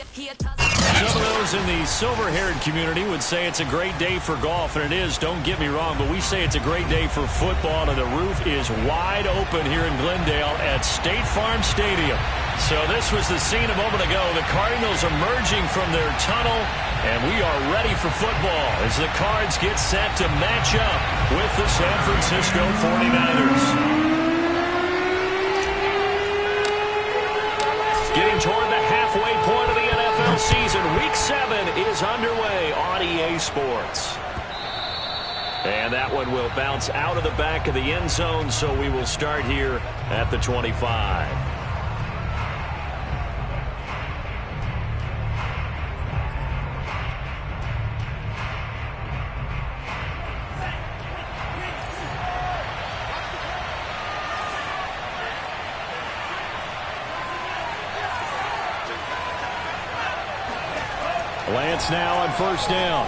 Some of those in the silver-haired community would say it's a great day for golf, and it is, don't get me wrong, but we say it's a great day for football, and the roof is wide open here in Glendale at State Farm Stadium. So this was the scene a moment ago. The Cardinals emerging from their tunnel, and we are ready for football as the Cards get set to match up with the San Francisco 49ers. Getting toward the halfway point of the NFL season. Week 7 is underway on EA Sports. And that one will bounce out of the back of the end zone, so we will start here at the 25. Lance now on first down.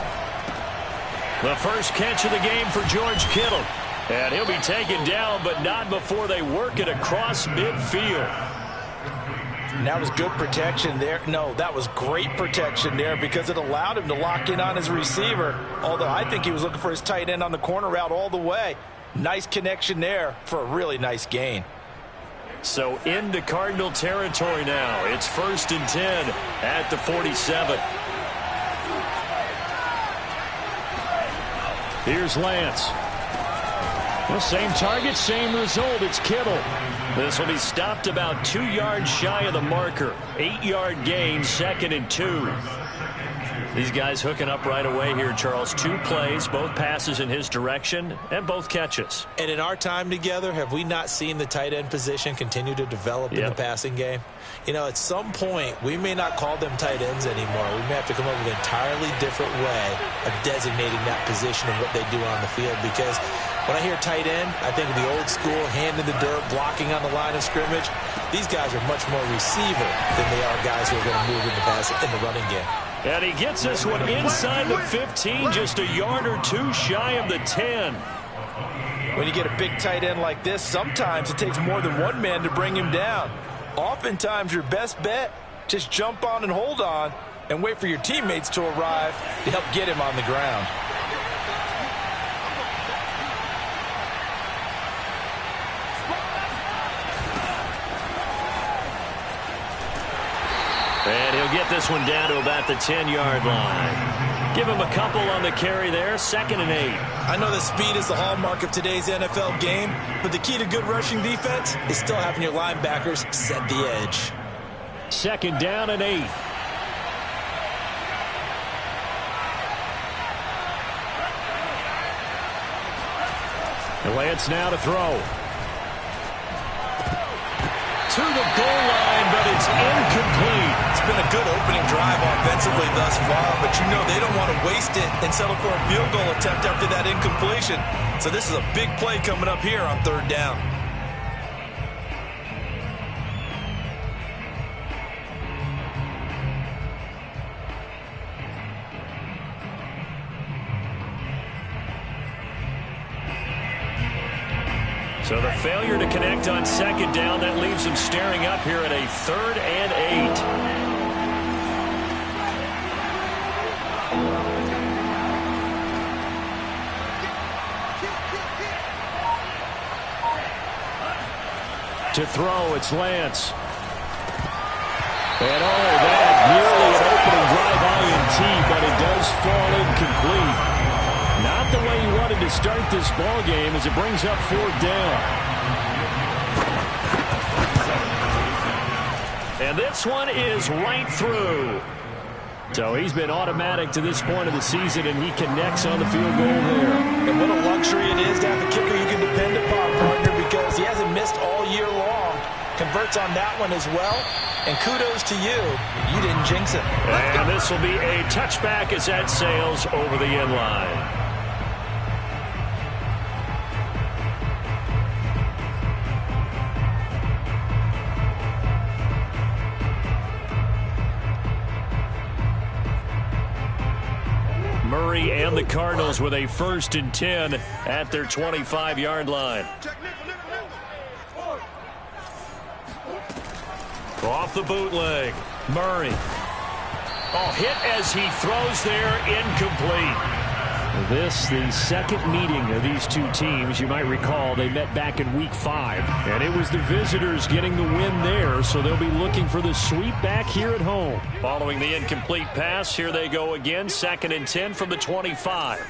The first catch of the game for George Kittle. And he'll be taken down, but not before they work it across midfield. And that was good protection there. No, that was great protection there because it allowed him to lock in on his receiver. Although I think he was looking for his tight end on the corner route all the way. Nice connection there for a really nice gain. So into Cardinal territory now. It's 1st and 10 at the 47. Here's Lance. Well, same target, same result. It's Kittle. This will be stopped about 2 yards shy of the marker. 8-yard gain, 2nd and 2. These guys hooking up right away here, Charles. 2 plays, both passes in his direction, and both catches. And in our time together, have we not seen the tight end position continue to develop in the passing game? You know, at some point, we may not call them tight ends anymore. We may have to come up with an entirely different way of designating that position and what they do on the field. Because when I hear tight end, I think of the old school, hand in the dirt, blocking on the line of scrimmage. These guys are much more receiver than they are guys who are going to move in the running game. And he gets this one inside the 15, just a yard or 2 shy of the 10. When you get a big tight end like this, sometimes it takes more than one man to bring him down. Oftentimes, your best bet, just jump on and hold on and wait for your teammates to arrive to help get him on the ground. And he'll get this one down to about the 10-yard line. Give him a couple on the carry there, 2nd and 8. I know that speed is the hallmark of today's NFL game, but the key to good rushing defense is still having your linebackers set the edge. 2nd down and 8. And Lance now to throw. To the goal line, but it's incomplete. It's been a good opening drive offensively thus far, but you know they don't want to waste it and settle for a field goal attempt after that incompletion. So this is a big play coming up here on 3rd down. So the failure to connect on 2nd down, that leaves him staring up here at a 3rd and 8. To throw, it's Lance. And that nearly an opening drive INT, but it does fall incomplete. Not the way you wanted to start this ball game as it brings up 4th down. And this one is right through. So he's been automatic to this point of the season, and he connects on the field goal there. And what a luxury it is to have a kicker you can depend upon, partner, because he hasn't missed all year long. Converts on that one as well. And kudos to you. You didn't jinx it. And this will be a touchback as that sails over the end line. Murray and the Cardinals with a 1st and 10 at their 25-yard line. Off the bootleg, Murray. Oh, hit as he throws there, incomplete. This, the second meeting of these two teams. You might recall they met back in Week 5, and it was the visitors getting the win there, so they'll be looking for the sweep back here at home. Following the incomplete pass, here they go again, 2nd and 10 from the 25.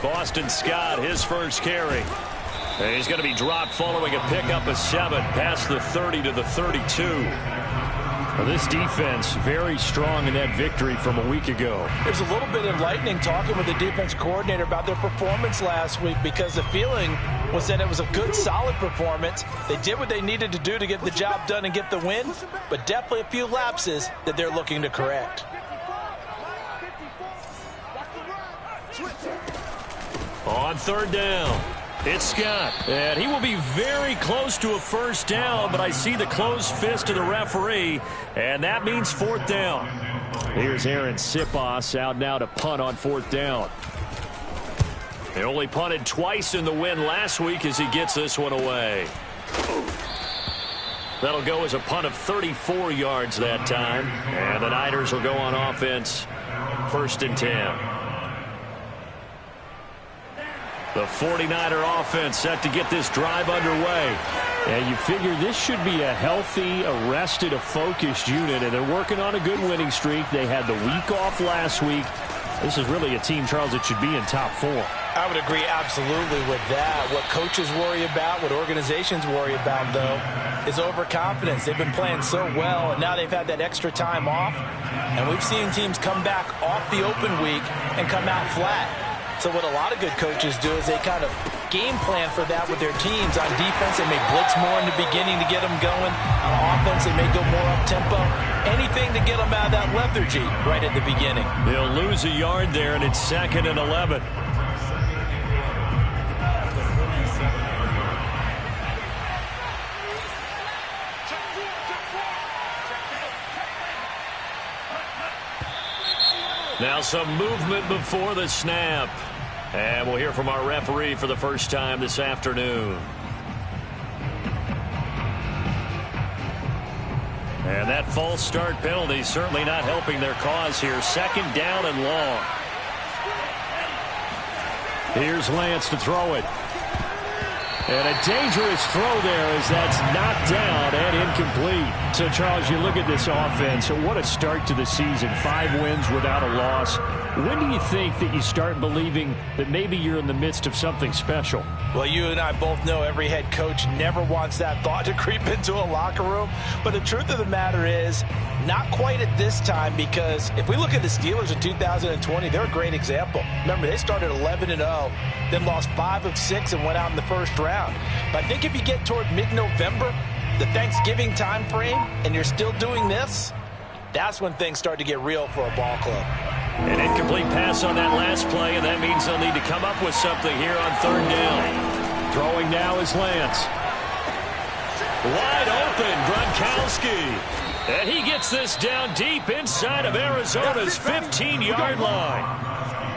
Boston Scott, his first carry. And he's going to be dropped following a pickup of 7 past the 30 to the 32. Well, this defense very strong in that victory from a week ago. There's a little bit enlightening talking with the defense coordinator about their performance last week, because the feeling was that it was a good, solid performance. They did what they needed to do to get the job done and get the win, but definitely a few lapses that they're looking to correct. On 3rd down, it's Scott. And he will be very close to a first down, but I see the closed fist of the referee, and that means 4th down. Here's Aaron Sipos out now to punt on 4th down. They only punted twice in the win last week as he gets this one away. That'll go as a punt of 34 yards that time. And the Niners will go on offense, 1st and 10. The 49er offense set to get this drive underway. And you figure this should be a healthy, arrested, a focused unit, and they're working on a good winning streak. They had the week off last week. This is really a team, Charles, that should be in top 4. I would agree absolutely with that. What coaches worry about, what organizations worry about, though, is overconfidence. They've been playing so well, and now they've had that extra time off. And we've seen teams come back off the open week and come out flat. So what a lot of good coaches do is they kind of game plan for that with their teams. On defense, they may blitz more in the beginning to get them going. On offense, they may go more up-tempo. Anything to get them out of that lethargy right at the beginning. They'll lose a yard there, and it's 2nd and 11. Now some movement before the snap. And we'll hear from our referee for the first time this afternoon. And that false start penalty certainly not helping their cause here. 2nd down and long. Here's Lance to throw it. And a dangerous throw there as that's knocked down and incomplete. So, Charles, you look at this offense, what a start to the season. 5 wins without a loss. When do you think that you start believing that maybe you're in the midst of something special? Well, you and I both know every head coach never wants that thought to creep into a locker room. But the truth of the matter is, not quite at this time, because if we look at the Steelers in 2020, they're a great example. Remember, they started 11-0, then lost 5 of 6 and went out in the first round. But I think if you get toward mid-November, the Thanksgiving time frame, and you're still doing this, that's when things start to get real for a ball club. An incomplete pass on that last play, and that means they'll need to come up with something here on 3rd down. Throwing now is Lance. Wide open, Gronkowski. And he gets this down deep inside of Arizona's 15-yard line.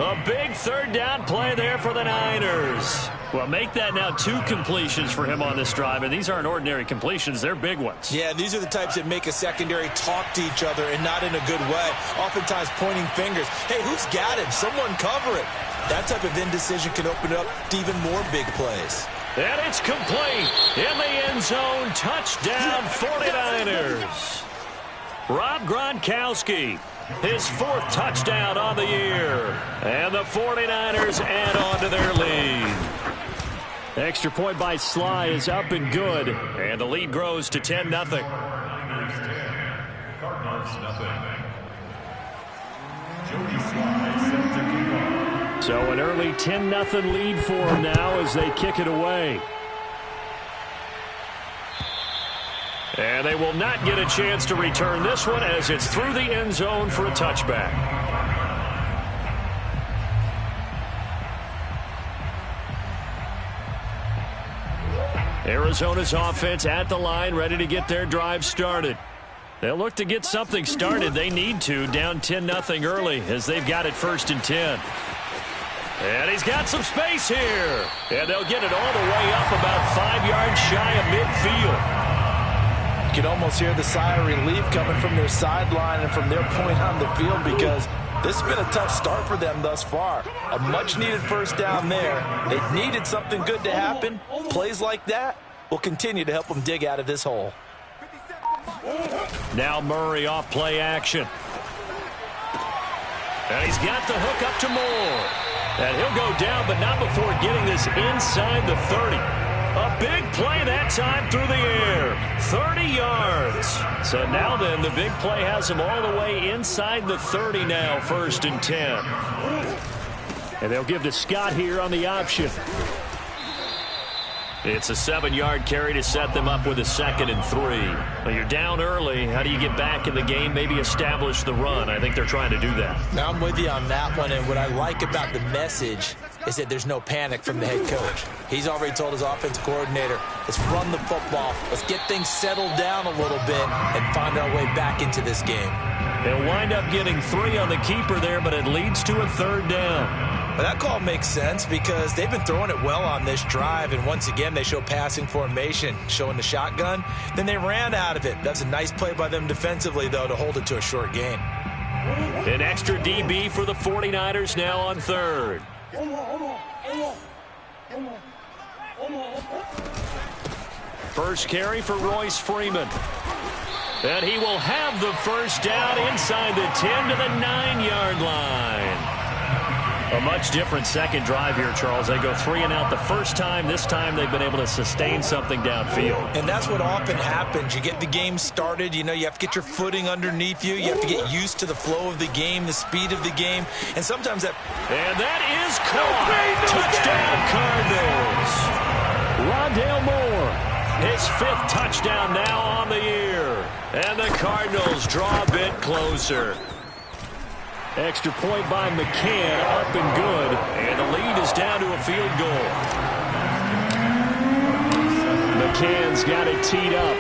A big 3rd down play there for the Niners. Well, make that now 2 completions for him on this drive, and these aren't ordinary completions. They're big ones. Yeah, these are the types that make a secondary talk to each other, and not in a good way. Oftentimes pointing fingers. Hey, who's got him? Someone cover it. That type of indecision can open up to even more big plays. And it's complete. In the end zone, touchdown 49ers. Rob Gronkowski, his 4th touchdown on the year. And the 49ers add on to their lead. Extra point by Sly is up and good. And the lead grows to 10-0. So an early 10-0 lead for them now as they kick it away. And they will not get a chance to return this one as it's through the end zone for a touchback. Arizona's offense at the line, ready to get their drive started. They'll look to get something started. They need to, down 10-0 early as they've got it 1st and 10. And he's got some space here. And they'll get it all the way up about 5 yards shy of midfield. You can almost hear the sigh of relief coming from their sideline and from their point on the field, because this has been a tough start for them thus far. A much-needed first down there. They needed something good to happen. Plays like that will continue to help them dig out of this hole. Now Murray off play action. And he's got the hook up to Moore. And he'll go down, but not before getting this inside the 30. A big play that time through the air. 30 yards. So now then, the big play has him all the way inside the 30 now, 1st and 10. And they'll give to Scott here on the option. It's a 7-yard carry to set them up with a 2nd and 3. Well, you're down early. How do you get back in the game, maybe establish the run? I think they're trying to do that. Now, I'm with you on that one, and what I like about the message is that there's no panic from the head coach. He's already told his offensive coordinator, let's run the football, let's get things settled down a little bit and find our way back into this game. They'll wind up getting 3 on the keeper there, but it leads to a 3rd down. But that call makes sense because they've been throwing it well on this drive, and once again they show passing formation, showing the shotgun. Then they ran out of it. That's a nice play by them defensively, though, to hold it to a short gain. An extra DB for the 49ers now on 3rd. First carry for Royce Freeman. And he will have the first down inside the 10 to the 9-yard line. A much different second drive here, Charles. They go 3 and out the first time. This time they've been able to sustain something downfield. And that's what often happens. You get the game started. You know, you have to get your footing underneath you. You have to get used to the flow of the game, the speed of the game. And sometimes that... And that is caught. Touchdown, Cardinals. Rondale Moore, his 5th touchdown now on the year. And the Cardinals draw a bit closer. Extra point by McCann, up and good. And the lead is down to a field goal. McCann's got it teed up.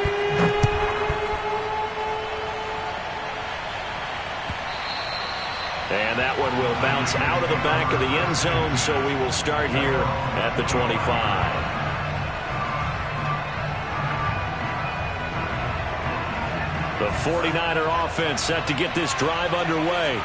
And that one will bounce out of the back of the end zone, so we will start here at the 25. The 49er offense set to get this drive underway.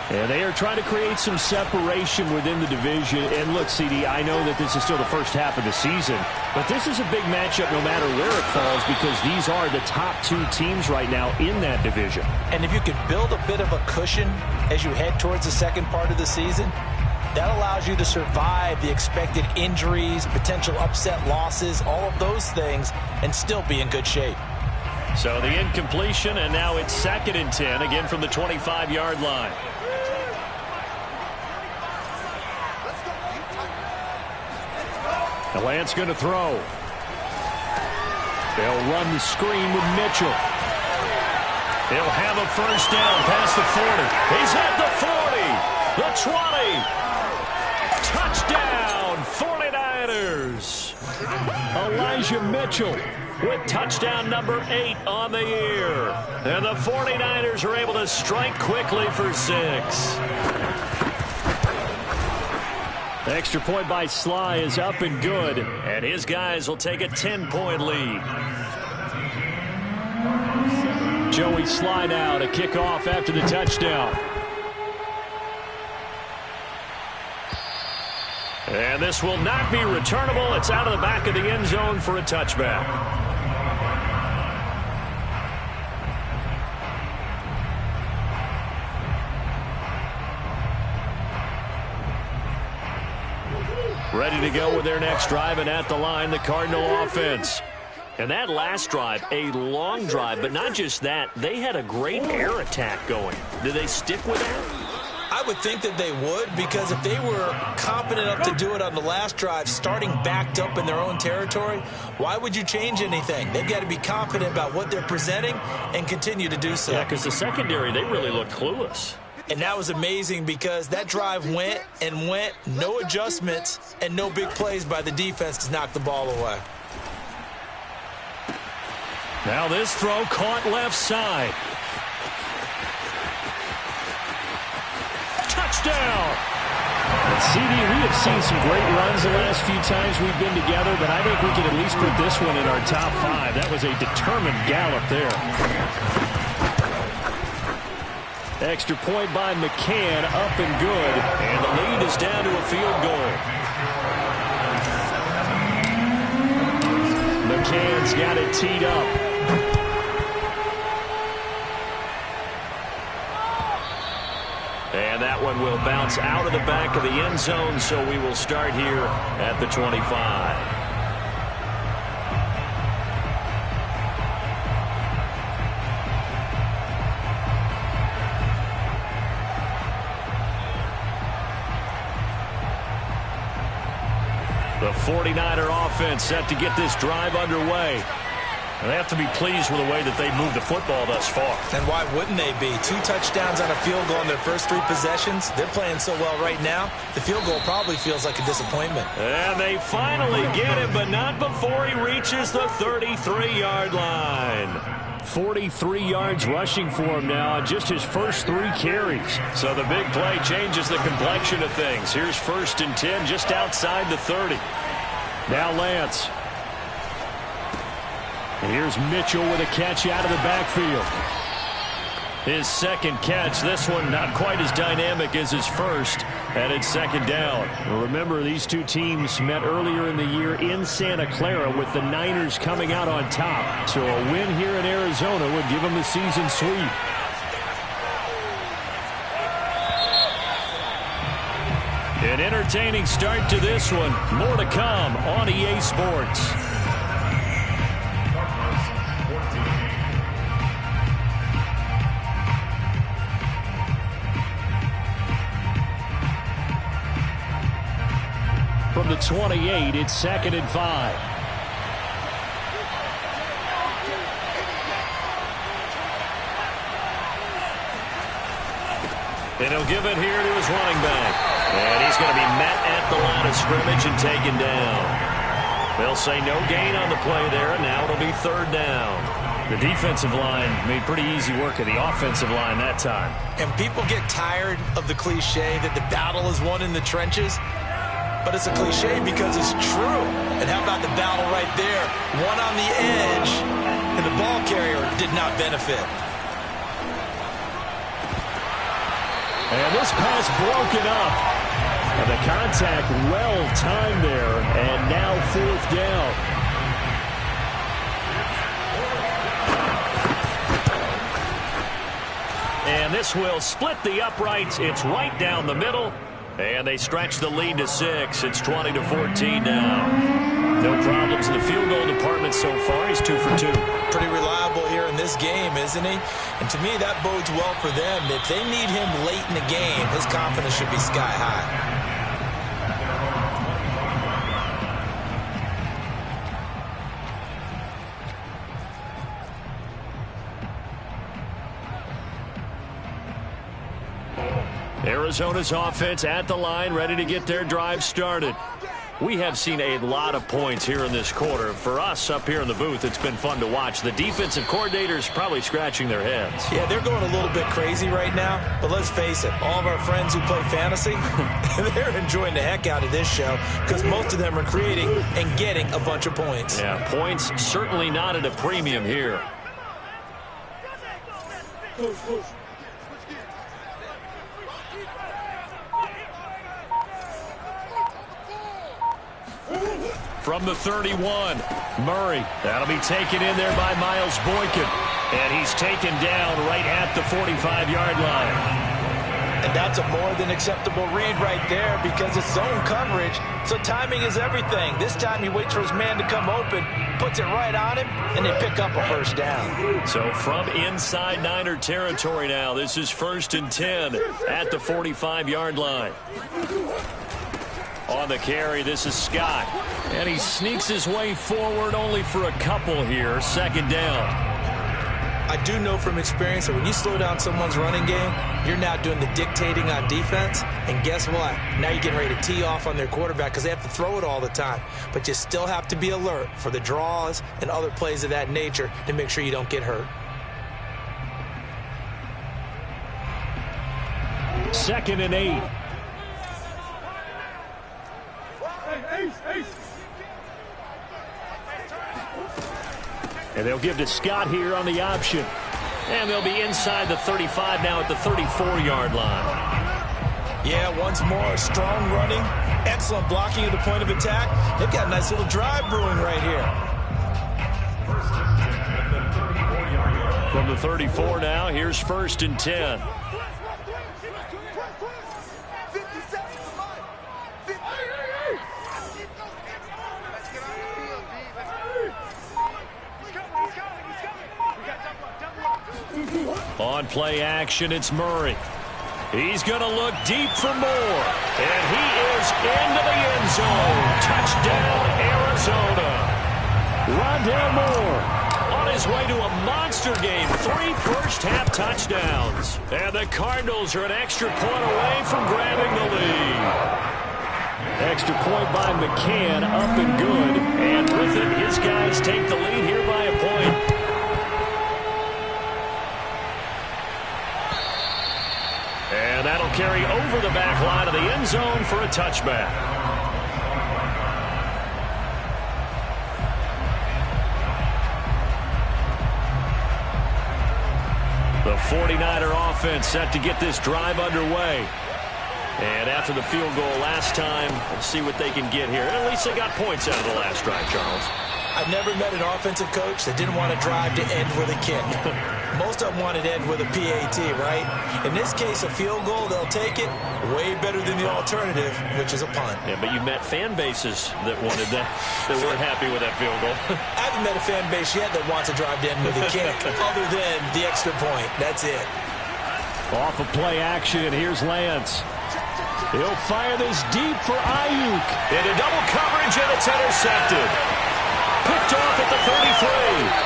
And they are trying to create some separation within the division. And look, CD, I know that this is still the first half of the season, but this is a big matchup no matter where it falls, because these are the top 2 teams right now in that division. And if you can build a bit of a cushion as you head towards the second part of the season, that allows you to survive the expected injuries, potential upset losses, all of those things, and still be in good shape. So the incompletion, and now it's 2nd and 10, again from the 25-yard line. The Lance going to throw. They'll run the screen with Mitchell. He'll have a first down past the 40. He's at the 40, the 20. Touchdown, 49ers. Elijah Mitchell with touchdown number 8 on the year. And the 49ers are able to strike quickly for 6. The extra point by Sly is up and good, and his guys will take a 10-point lead. Joey Sly now to kick off after the touchdown. And this will not be returnable. It's out of the back of the end zone for a touchback. Ready to go with their next drive, and at the line, the Cardinal offense. And that last drive, a long drive, but not just that, they had a great air attack going. Did they stick with that? I would think that they would, because if they were confident enough to do it on the last drive, starting backed up in their own territory, why would you change anything? They've got to be confident about what they're presenting and continue to do so. Yeah, because the secondary, they really looked clueless. And that was amazing because that drive went and went, no adjustments, and no big plays by the defense to knock the ball away. Now this throw caught left side. touchdown. CD, we have seen some great runs the last few times we've been together, but I think we can at least put this one in our top 5. That was a determined gallop there. Extra point by McCann, up and good, and the lead is down to a field goal. McCann's got it teed up. And that one will bounce out of the back of the end zone, so we will start here at the 25. The 49er offense set to get this drive underway. And they have to be pleased with the way that they've moved the football thus far. And why wouldn't they be? 2 touchdowns on a field goal in their first 3 possessions. They're playing so well right now, the field goal probably feels like a disappointment. And they finally get him, but not before he reaches the 33-yard line. 43 yards rushing for him now on just his first 3 carries. So the big play changes the complexion of things. Here's 1st and 10 just outside the 30. Now Lance. And here's Mitchell with a catch out of the backfield. His second catch, this one not quite as dynamic as his first, and it's 2nd down. Well, remember, these two teams met earlier in the year in Santa Clara with the Niners coming out on top. So a win here in Arizona would give them the season sweep. An entertaining start to this one. More to come on EA Sports. From the 28, it's 2nd and 5. And he'll give it here to his running back. And he's going to be met at the line of scrimmage and taken down. They'll say no gain on the play there, and now it'll be 3rd down. The defensive line made pretty easy work of the offensive line that time. And people get tired of the cliche that the battle is won in the trenches. But it's a cliche because it's true. And how about the battle right there? One on the edge, and the ball carrier did not benefit. And this pass broken up. And the contact well timed there, and now 4th down. And this will split the uprights. It's right down the middle. And they stretch the lead to 6. It's 20-14 now. No problems in the field goal department so far. He's 2 for 2. Pretty reliable here in this game, isn't he? And to me, that bodes well for them. If they need him late in the game, his confidence should be sky high. Arizona's offense at the line, ready to get their drive started. We have seen a lot of points here in this quarter. For us up here in the booth, it's been fun to watch. The defensive coordinators probably scratching their heads. Yeah, they're going a little bit crazy right now. But let's face it, all of our friends who play fantasy, they're enjoying the heck out of this show because most of them are creating and getting a bunch of points. Yeah, points certainly not at a premium here. From the 31, Murray. That'll be taken in there by Miles Boykin. And he's taken down right at the 45-yard line. And that's a more than acceptable read right there because it's zone coverage, so timing is everything. This time he waits for his man to come open, puts it right on him, and they pick up a 1st down. So from inside Niner territory now, this is 1st and 10 at the 45-yard line. On the carry, this is Scott. And he sneaks his way forward only for a couple here. 2nd down. I do know from experience that when you slow down someone's running game, you're now doing the dictating on defense. And guess what? Now you're getting ready to tee off on their quarterback because they have to throw it all the time. But you still have to be alert for the draws and other plays of that nature to make sure you don't get hurt. 2nd and 8. And they'll give to Scott here on the option. And they'll be inside the 35 now at the 34-yard line. Yeah, once more, strong running, excellent blocking at the point of attack. They've got a nice little drive brewing right here. From the 34 now, here's 1st and 10. On play action, it's Murray. He's going to look deep for more. And he is into the end zone. Touchdown, Arizona. Rondale Moore on his way to a monster game. 3 first-half touchdowns. And the Cardinals are an extra point away from grabbing the lead. Extra point by McCann, up and good. And with it, his guys take the lead here by a point. And that'll carry over the back line of the end zone for a touchback. The 49er offense set to get this drive underway. And after the field goal last time, we'll see what they can get here. And at least they got points out of the last drive, Charles. I've never met an offensive coach that didn't want to drive to end with a kick. Most of them wanted to end with a PAT, right? In this case, a field goal, they'll take it. Way better than the alternative, which is a punt. Yeah, but you met fan bases that wanted that, that weren't happy with that field goal. I haven't met a fan base yet that wants to drive to end with a kick, other than the extra point. That's it. Off of play action, and here's Lance. He'll fire this deep for Ayuk. Into double coverage, and it's intercepted. Picked off at the 33.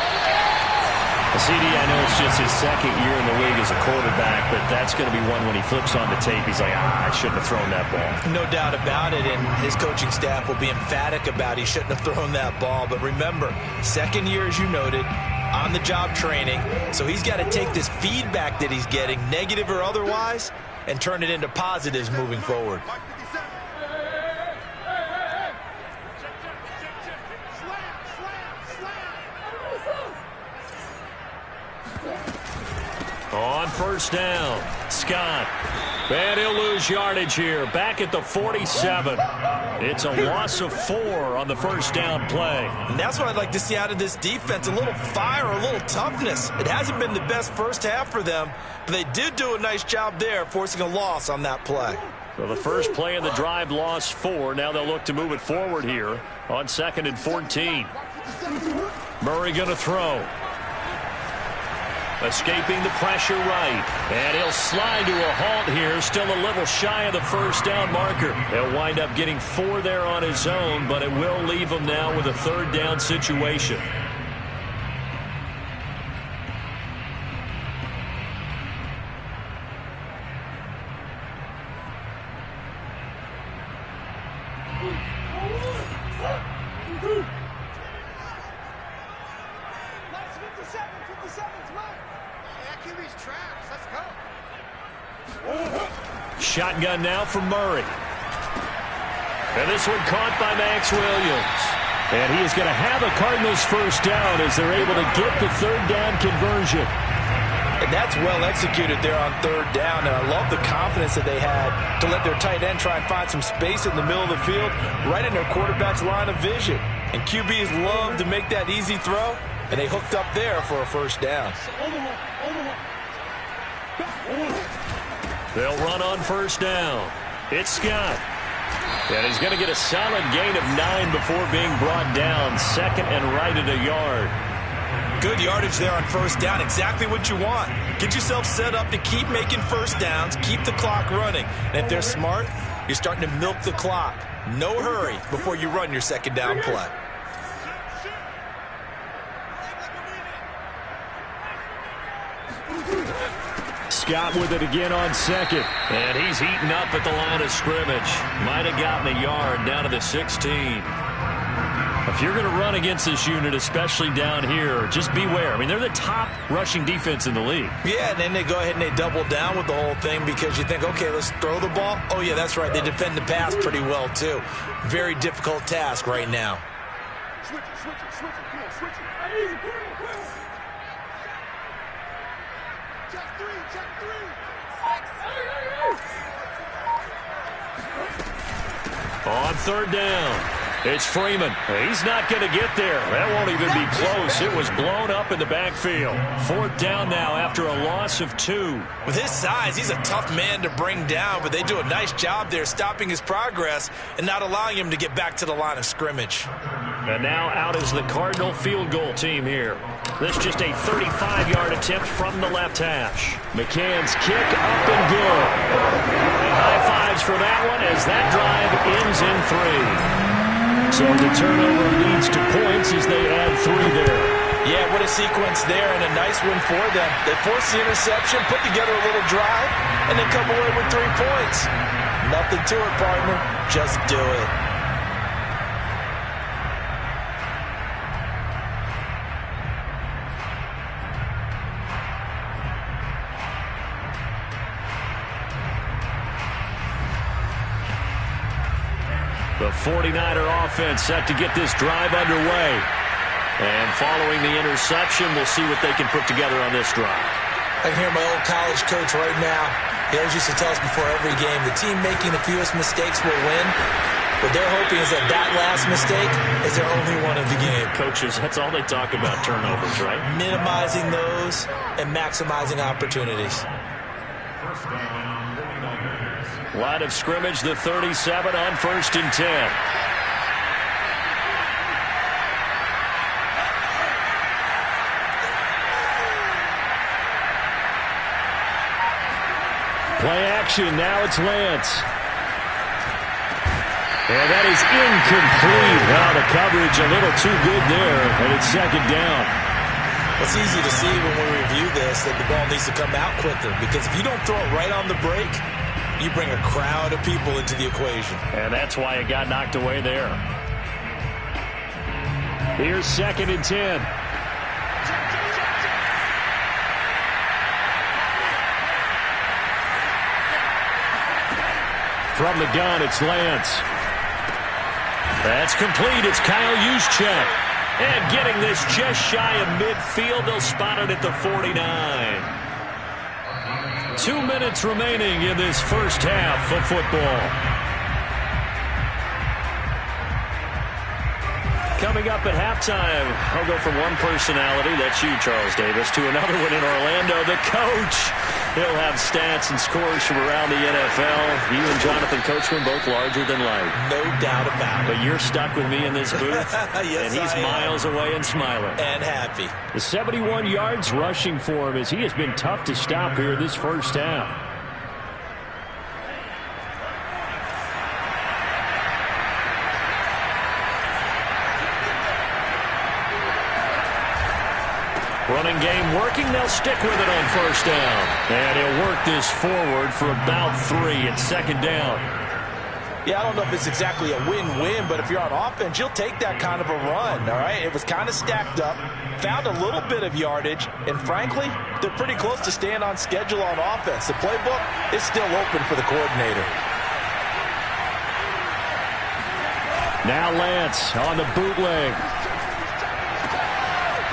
CD, I know it's just his 2nd year in the league as a quarterback, but that's going to be one when he flips on the tape. He's like, I shouldn't have thrown that ball. No doubt about it, and his coaching staff will be emphatic about he shouldn't have thrown that ball. But remember, 2nd year, as you noted, on-the-job training. So he's got to take this feedback that he's getting, negative or otherwise, and turn it into positives moving forward. On 1st down, Scott. And he'll lose yardage here. Back at the 47. It's a loss of 4 on the 1st down play. And that's what I'd like to see out of this defense. A little fire, a little toughness. It hasn't been the best first half for them, but they did do a nice job there, forcing a loss on that play. So the first play of the drive lost 4. Now they'll look to move it forward here on 2nd and 14. Murray going to throw. Escaping the pressure right. And he'll slide to a halt here. Still a little shy of the 1st down marker. He'll wind up getting 4 there on his own, but it will leave him now with a 3rd down situation. Shotgun now from Murray. And this one caught by Max Williams. And he is going to have a Cardinals 1st down as they're able to get the 3rd down conversion. And that's well executed there on 3rd down. And I love the confidence that they had to let their tight end try and find some space in the middle of the field, right in their quarterback's line of vision. And QBs love to make that easy throw, and they hooked up there for a 1st down. They'll run on 1st down. It's Scott. And he's going to get a solid gain of 9 before being brought down. 2nd and right at a yard. Good yardage there on 1st down. Exactly what you want. Get yourself set up to keep making 1st downs. Keep the clock running. And if they're smart, you're starting to milk the clock. No hurry before you run your 2nd down play. Scott with it again on 2nd. And he's heating up at the line of scrimmage. Might have gotten a yard down to the 16. A If you're going to run against this unit, especially down here, just beware. I mean, they're the top rushing defense in the league. Yeah, and then they go ahead and they double down with the whole thing because you think, okay, let's throw the ball. Oh, yeah, that's right. They defend the pass pretty well, too. Very difficult task right now. Switch it. Come on, switch it. Check three. On third down, it's Freeman. He's not going to get there. That won't even be close. It was blown up in the backfield. Fourth down now after a loss of 2. With his size, he's a tough man to bring down, but they do a nice job there stopping his progress and not allowing him to get back to the line of scrimmage. And now out is the Cardinal field goal team here. This just a 35-yard attempt from the left hash. McCann's kick up and good. And high fives for that one as that drive ends in 3. So the turnover leads to points as they add 3 there. Yeah, what a sequence there and a nice win for them. They forced the interception, put together a little drive, and then come away with 3 points. Nothing to it, partner. Just do it. The 49er offense set to get this drive underway. And following the interception, we'll see what they can put together on this drive. I can hear my old college coach right now. He always used to tell us before every game, the team making the fewest mistakes will win. What they're hoping is that that last mistake is their only one of the game. Coaches, that's all they talk about, turnovers, right? Minimizing those and maximizing opportunities. Line of scrimmage, the 37 on 1st and 10. Play action, now it's Lance. And that is incomplete. Wow, the coverage a little too good there, and it's 2nd down. It's easy to see when we review this that the ball needs to come out quicker, because if you don't throw it right on the break, you bring a crowd of people into the equation. And that's why it got knocked away there. Here's 2nd and 10. From the gun, it's Lance. That's complete. It's Kyle Juszczyk. And getting this just shy of midfield, they'll spot it at the 49. 2 minutes remaining in this first half of football. Coming up at halftime, I'll go from one personality, that's you, Charles Davis, to another one in Orlando, the coach. He'll have stats and scores from around the NFL. You and Jonathan Coachman, both larger than life. No doubt about it. But you're stuck with me in this booth, yes, and he's miles away and smiling. And happy. The 71 yards rushing for him as he has been tough to stop here this first half. Running game working. They'll stick with it on 1st down. And he'll work this forward for about 3 at 2nd down. Yeah, I don't know if it's exactly a win-win, but if you're on offense, you'll take that kind of a run, all right? It was kind of stacked up, found a little bit of yardage, and frankly, they're pretty close to staying on schedule on offense. The playbook is still open for the coordinator. Now Lance on the bootleg.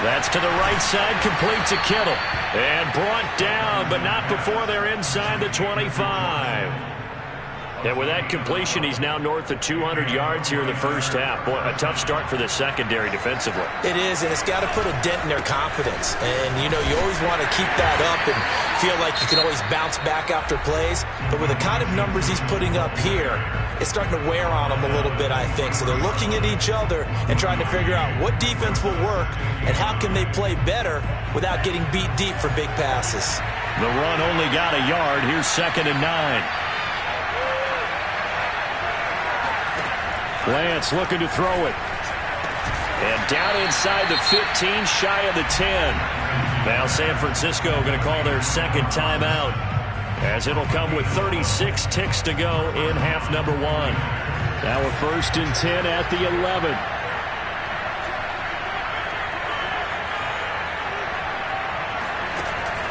That's to the right side, complete to Kittle. And brought down, but not before they're inside the 25. And with that completion, he's now north of 200 yards here in the first half. Boy, a tough start for the secondary defensively. It is, and it's got to put a dent in their confidence. And, you know, you always want to keep that up and feel like you can always bounce back after plays. But with the kind of numbers he's putting up here, it's starting to wear on them a little bit, I think. So they're looking at each other and trying to figure out what defense will work and how can they play better without getting beat deep for big passes. The run only got a yard. Here's 2nd and 9. Lance looking to throw it. And down inside the 15, shy of the 10. Now San Francisco going to call their 2nd timeout, as it'll come with 36 ticks to go in half number 1. Now a 1st and 10 at the 11.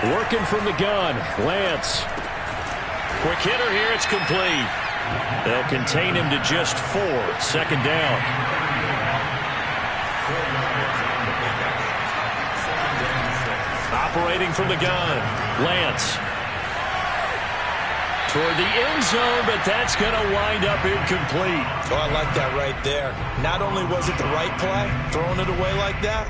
Working from the gun, Lance. Quick hitter here, it's complete. They'll contain him to just 4. Second down. Operating from the gun, Lance. Toward the end zone, but that's going to wind up incomplete. Oh, I like that right there. Not only was it the right play, throwing it away like that,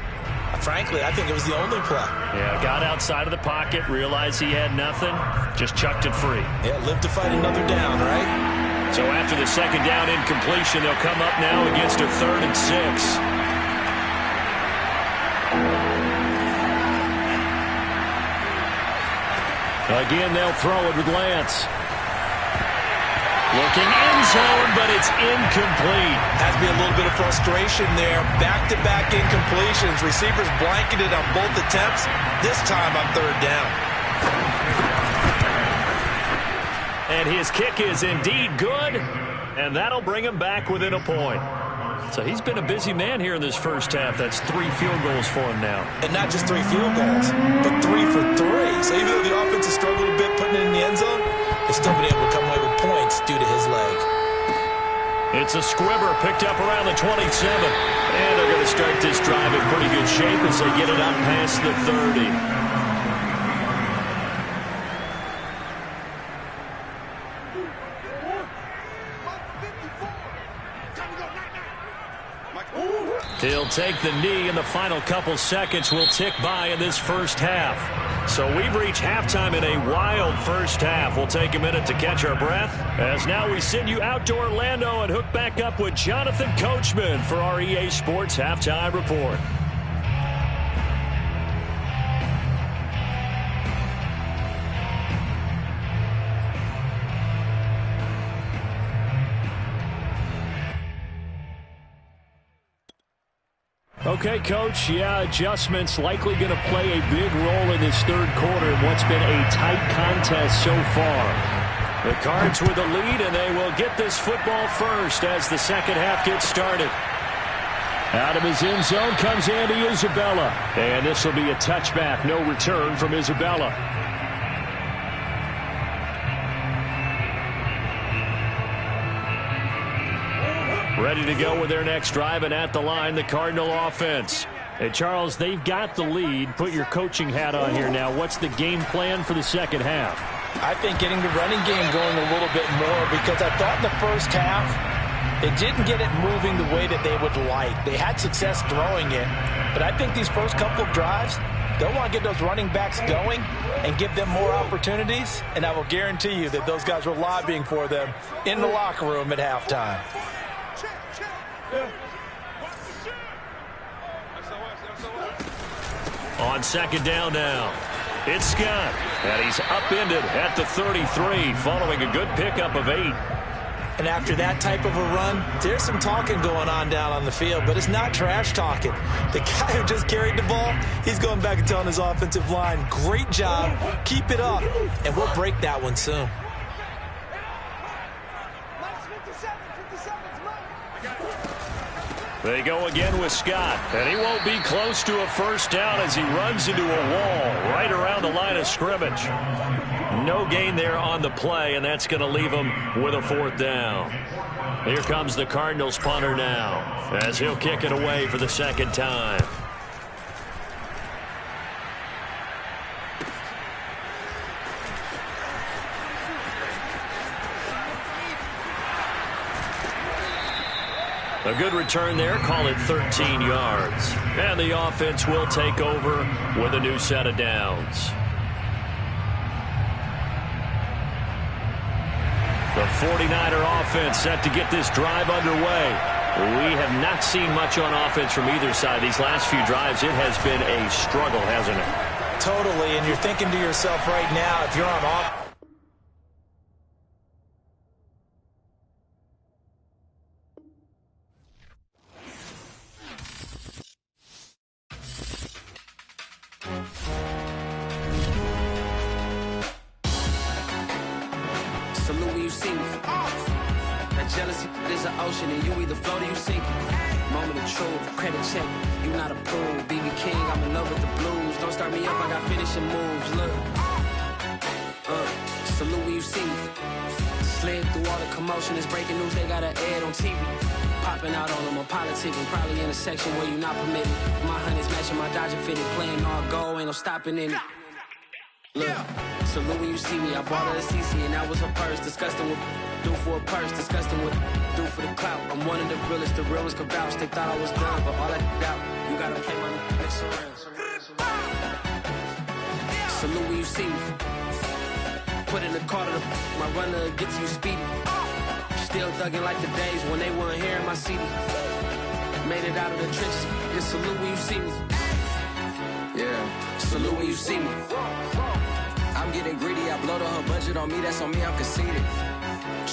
frankly, I think it was the only play. Yeah, got outside of the pocket, realized he had nothing, just chucked it free. Yeah, live to fight another down, right? So after the second down incompletion, they'll come up now against a 3rd and 6. Again, they'll throw it with Lance. Looking end zone, but it's incomplete. Has to be a little bit of frustration there. Back-to-back incompletions. Receivers blanketed on both attempts. This time on 3rd down. And his kick is indeed good, and that'll bring him back within a point. So he's been a busy man here in this first half. That's 3 field goals for him now. And not just 3 field goals, but 3 for 3. So even though the offense has struggled a bit putting it in the end zone, they've still been able to come away with points due to his leg. It's a squibber picked up around the 27. And they're going to start this drive in pretty good shape as they get it up past the 30. He'll take the knee, and the final couple seconds will tick by in this first half. So we've reached halftime in a wild first half. We'll take a minute to catch our breath, as now we send you out to Orlando and hook back up with Jonathan Coachman for our EA Sports Halftime Report. Okay, Coach, yeah, adjustments likely going to play a big role in this third quarter in what's been a tight contest so far. The Cards with the lead, and they will get this football first as the second half gets started. Out of his end zone comes Andy Isabella, and this will be a touchback, no return from Isabella. Ready to go with their next drive, and at the line, the Cardinal offense. Hey, Charles, they've got the lead. Put your coaching hat on here now. What's the game plan for the second half? I think getting the running game going a little bit more, because I thought in the first half they didn't get it moving the way that they would like. They had success throwing it, but I think these first couple of drives, they'll want to get those running backs going and give them more opportunities, and I will guarantee you that those guys were lobbying for them in the locker room at halftime. On second down now, it's Scott, and he's upended at the 33 following a good pickup of 8. And after that type of a run, there's some talking going on down on the field, but it's not trash talking. The guy who just carried the ball, he's going back and telling his offensive line, great job, keep it up, and we'll break that one soon. They go again with Scott, and he won't be close to a first down as he runs into a wall right around the line of scrimmage. No gain there on the play, and that's going to leave him with a 4th down. Here comes the Cardinals punter now, as he'll kick it away for the second time. A good return there, call it 13 yards. And the offense will take over with a new set of downs. The 49er offense set to get this drive underway. We have not seen much on offense from either side. These last few drives, it has been a struggle, hasn't it? Totally, and you're thinking to yourself right now, if you're on offense, Jealousy is an ocean, and you either float or you sink. Moment of truth, credit check, you not approved. BB King, I'm in love with the blues. Don't start me up, I got finishing moves. Look, salute when you see me. Slid through all the commotion, it's breaking news, they got an ad on TV. Popping out on them, I'm politicking, probably in a section where you not permitted. My honey's matching my Dodger fitted, playing all go, ain't no stopping in it. Look, salute when you see me, I bought her a CC and that was her purse. Disgusting with do for a purse, disgusting with do for the clout. I'm one of the realest, the realest could vouch. They thought I was done, but all I doubt, you gotta play my next around. Salute when you see me. Put in the car to my runner gets you speedy. Still thugging like the days when they weren't here in my city. Made it out of the trenches. Just salute when you see me. Yeah, salute when you see me. I'm getting greedy. I blow the whole budget on me. That's on me. I'm conceited.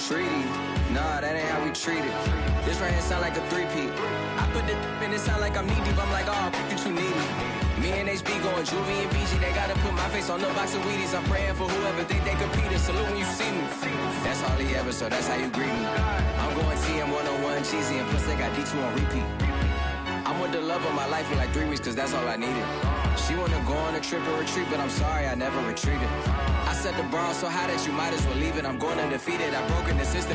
Treaty. Nah, that ain't how we treat it. This right here sound like a three-peat. I put the in it sound like I'm knee deep. I'm like, oh, you too needy. Me and HB going Juvie and BG. They gotta put my face on the box of Wheaties. I'm praying for whoever think they competed. Salute when you see me. That's all he ever, so that's how you greet me. I'm going TM 101 cheesy, and plus they got D2 on repeat. I'm with the love of my life for like 3 weeks, cause that's all I needed. She wanna go on a trip or retreat, but I'm sorry, I never retreated. I set the bar so high that you might as well leave it. I'm going undefeated, I've broken the system.